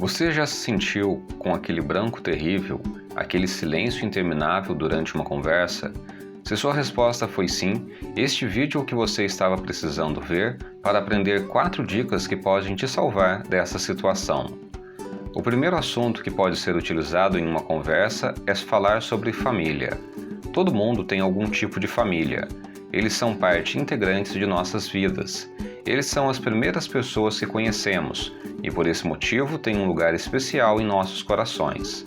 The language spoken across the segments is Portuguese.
Você já se sentiu com aquele branco terrível, aquele silêncio interminável durante uma conversa? Se sua resposta foi sim, este vídeo é o que você estava precisando ver para aprender 4 dicas que podem te salvar dessa situação. O primeiro assunto que pode ser utilizado em uma conversa é falar sobre família. Todo mundo tem algum tipo de família. Eles são parte integrante de nossas vidas. Eles são as primeiras pessoas que conhecemos e, por esse motivo, têm um lugar especial em nossos corações.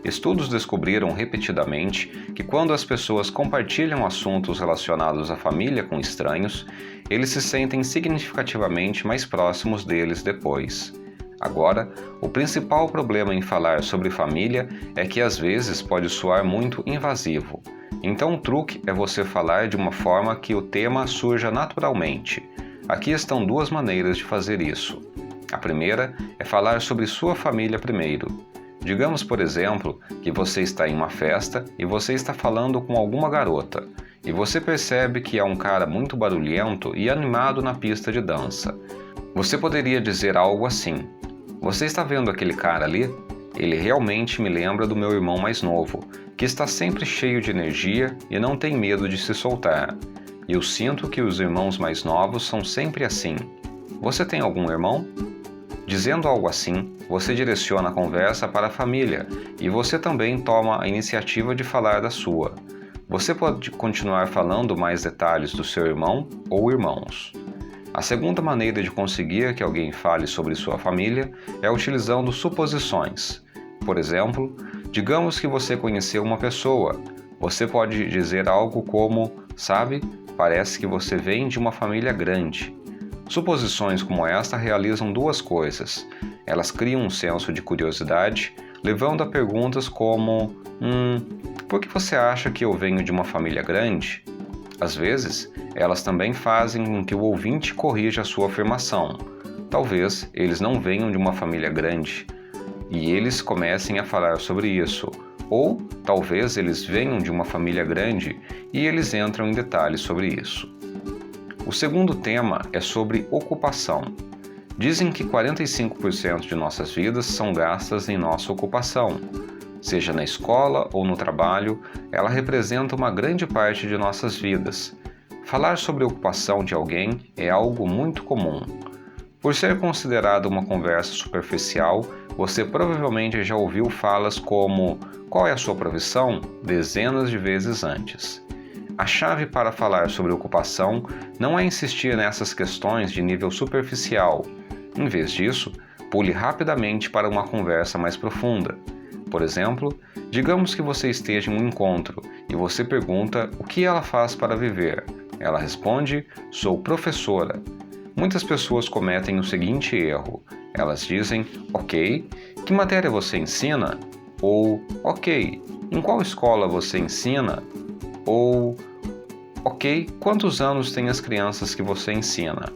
Estudos descobriram repetidamente que quando as pessoas compartilham assuntos relacionados à família com estranhos, eles se sentem significativamente mais próximos deles depois. Agora, o principal problema em falar sobre família é que às vezes pode soar muito invasivo. Então o truque é você falar de uma forma que o tema surja naturalmente. Aqui estão 2 maneiras de fazer isso. A primeira é falar sobre sua família primeiro. Digamos, por exemplo, que você está em uma festa e você está falando com alguma garota, e você percebe que há um cara muito barulhento e animado na pista de dança. Você poderia dizer algo assim: "Você está vendo aquele cara ali? Ele realmente me lembra do meu irmão mais novo, que está sempre cheio de energia e não tem medo de se soltar. Eu sinto que os irmãos mais novos são sempre assim. Você tem algum irmão?" Dizendo algo assim, você direciona a conversa para a família e você também toma a iniciativa de falar da sua. Você pode continuar falando mais detalhes do seu irmão ou irmãos. A segunda maneira de conseguir que alguém fale sobre sua família é utilizando suposições. Por exemplo, digamos que você conheceu uma pessoa. Você pode dizer algo como: "Sabe, parece que você vem de uma família grande." Suposições como esta realizam 2 coisas. Elas criam um senso de curiosidade, levando a perguntas como: por que você acha que eu venho de uma família grande?" Às vezes, elas também fazem com que o ouvinte corrija a sua afirmação. Talvez eles não venham de uma família grande e eles comecem a falar sobre isso. Ou talvez eles venham de uma família grande e eles entram em detalhes sobre isso. O segundo tema é sobre ocupação. Dizem que 45% de nossas vidas são gastas em nossa ocupação. Seja na escola ou no trabalho, ela representa uma grande parte de nossas vidas. Falar sobre a ocupação de alguém é algo muito comum. Por ser considerada uma conversa superficial, você provavelmente já ouviu falas como "qual é a sua profissão?" dezenas de vezes antes. A chave para falar sobre ocupação não é insistir nessas questões de nível superficial. Em vez disso, pule rapidamente para uma conversa mais profunda. Por exemplo, digamos que você esteja em um encontro e você pergunta o que ela faz para viver. Ela responde: "Sou professora." Muitas pessoas cometem o seguinte erro. Elas dizem: "Ok, que matéria você ensina?" Ou "Ok, em qual escola você ensina?" Ou "Ok, quantos anos têm as crianças que você ensina?"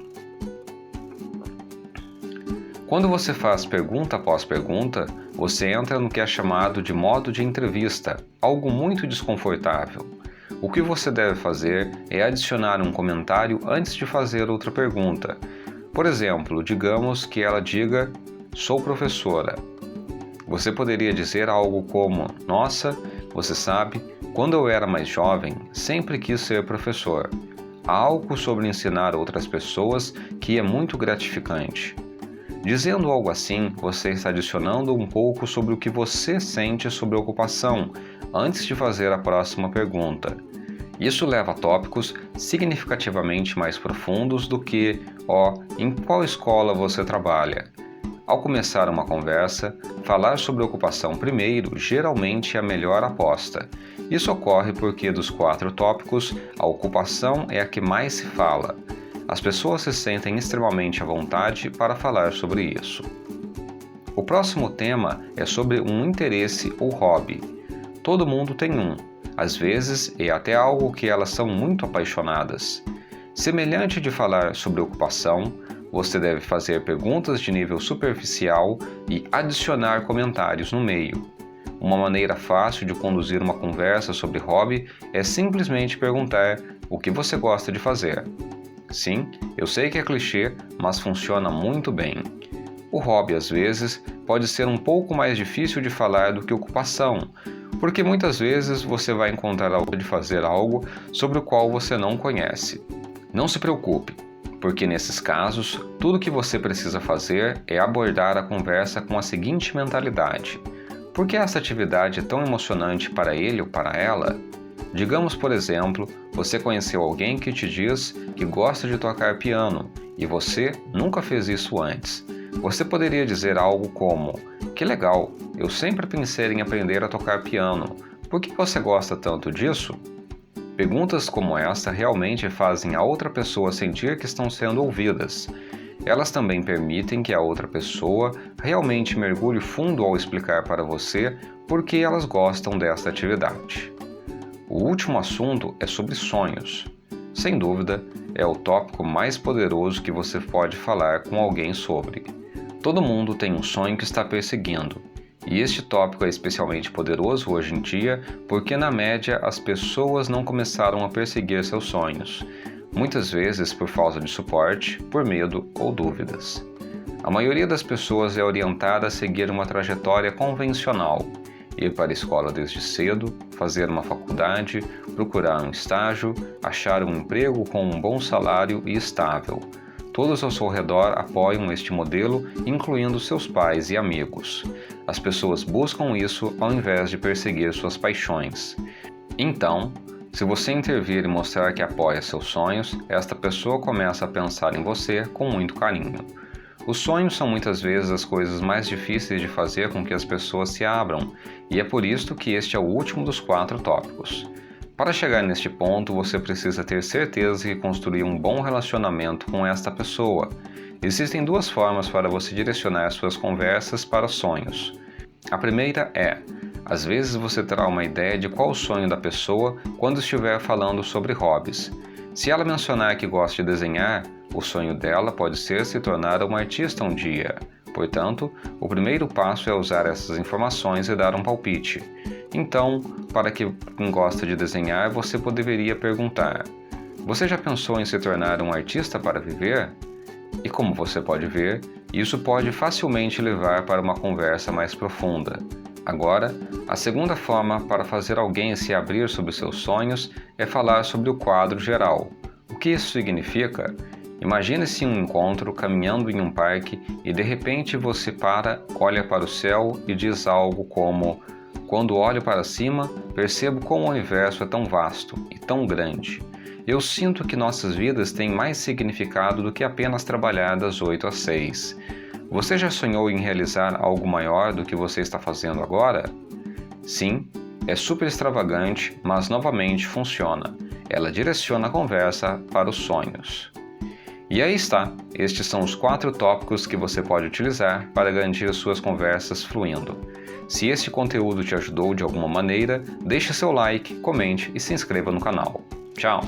Quando você faz pergunta após pergunta, você entra no que é chamado de modo de entrevista, algo muito desconfortável. O que você deve fazer é adicionar um comentário antes de fazer outra pergunta. Por exemplo, digamos que ela diga: "Sou professora." Você poderia dizer algo como: "Nossa, você sabe, quando eu era mais jovem, sempre quis ser professor." Há algo sobre ensinar outras pessoas que é muito gratificante. Dizendo algo assim, você está adicionando um pouco sobre o que você sente sobre a ocupação antes de fazer a próxima pergunta. Isso leva a tópicos significativamente mais profundos do que "em qual escola você trabalha?" Ao começar uma conversa, falar sobre ocupação primeiro geralmente é a melhor aposta. Isso ocorre porque dos 4 tópicos, a ocupação é a que mais se fala. As pessoas se sentem extremamente à vontade para falar sobre isso. O próximo tema é sobre um interesse ou hobby. Todo mundo tem um. Às vezes, é até algo que elas são muito apaixonadas. Semelhante de falar sobre ocupação, você deve fazer perguntas de nível superficial e adicionar comentários no meio. Uma maneira fácil de conduzir uma conversa sobre hobby é simplesmente perguntar: "O que você gosta de fazer?" Sim, eu sei que é clichê, mas funciona muito bem. O hobby, às vezes, pode ser um pouco mais difícil de falar do que ocupação, porque muitas vezes você vai encontrar a hora de fazer algo sobre o qual você não conhece. Não se preocupe, porque nesses casos, tudo que você precisa fazer é abordar a conversa com a seguinte mentalidade: por que essa atividade é tão emocionante para ele ou para ela? Digamos, por exemplo, você conheceu alguém que te diz que gosta de tocar piano e você nunca fez isso antes. Você poderia dizer algo como: que legal, eu sempre pensei em aprender a tocar piano. Por que você gosta tanto disso? Perguntas como esta realmente fazem a outra pessoa sentir que estão sendo ouvidas. Elas também permitem que a outra pessoa realmente mergulhe fundo ao explicar para você por que elas gostam desta atividade. O último assunto é sobre sonhos. Sem dúvida, é o tópico mais poderoso que você pode falar com alguém sobre. Todo mundo tem um sonho que está perseguindo, e este tópico é especialmente poderoso hoje em dia porque, na média, as pessoas não começaram a perseguir seus sonhos, muitas vezes por falta de suporte, por medo ou dúvidas. A maioria das pessoas é orientada a seguir uma trajetória convencional: ir para a escola desde cedo, fazer uma faculdade, procurar um estágio, achar um emprego com um bom salário e estável. Todos ao seu redor apoiam este modelo, incluindo seus pais e amigos. As pessoas buscam isso ao invés de perseguir suas paixões. Então, se você intervir e mostrar que apoia seus sonhos, esta pessoa começa a pensar em você com muito carinho. Os sonhos são muitas vezes as coisas mais difíceis de fazer com que as pessoas se abram, e é por isso que este é o último dos 4 tópicos. Para chegar neste ponto, você precisa ter certeza que construir um bom relacionamento com esta pessoa. Existem 2 formas para você direcionar suas conversas para sonhos. A primeira é: às vezes você terá uma ideia de qual o sonho da pessoa quando estiver falando sobre hobbies. Se ela mencionar que gosta de desenhar, o sonho dela pode ser se tornar uma artista um dia. Portanto, o primeiro passo é usar essas informações e dar um palpite. Então, para quem gosta de desenhar, você deveria perguntar: você já pensou em se tornar um artista para viver? E como você pode ver, isso pode facilmente levar para uma conversa mais profunda. Agora, a segunda forma para fazer alguém se abrir sobre seus sonhos é falar sobre o quadro geral. O que isso significa? Imagine-se um encontro caminhando em um parque e de repente você olha para o céu e diz algo como: quando olho para cima, percebo como o universo é tão vasto e tão grande. Eu sinto que nossas vidas têm mais significado do que apenas trabalhar das 8 às 6. Você já sonhou em realizar algo maior do que você está fazendo agora? Sim, é super extravagante, mas novamente funciona. Ela direciona a conversa para os sonhos. E aí está, estes são os 4 tópicos que você pode utilizar para garantir suas conversas fluindo. Se este conteúdo te ajudou de alguma maneira, deixe seu like, comente e se inscreva no canal. Tchau!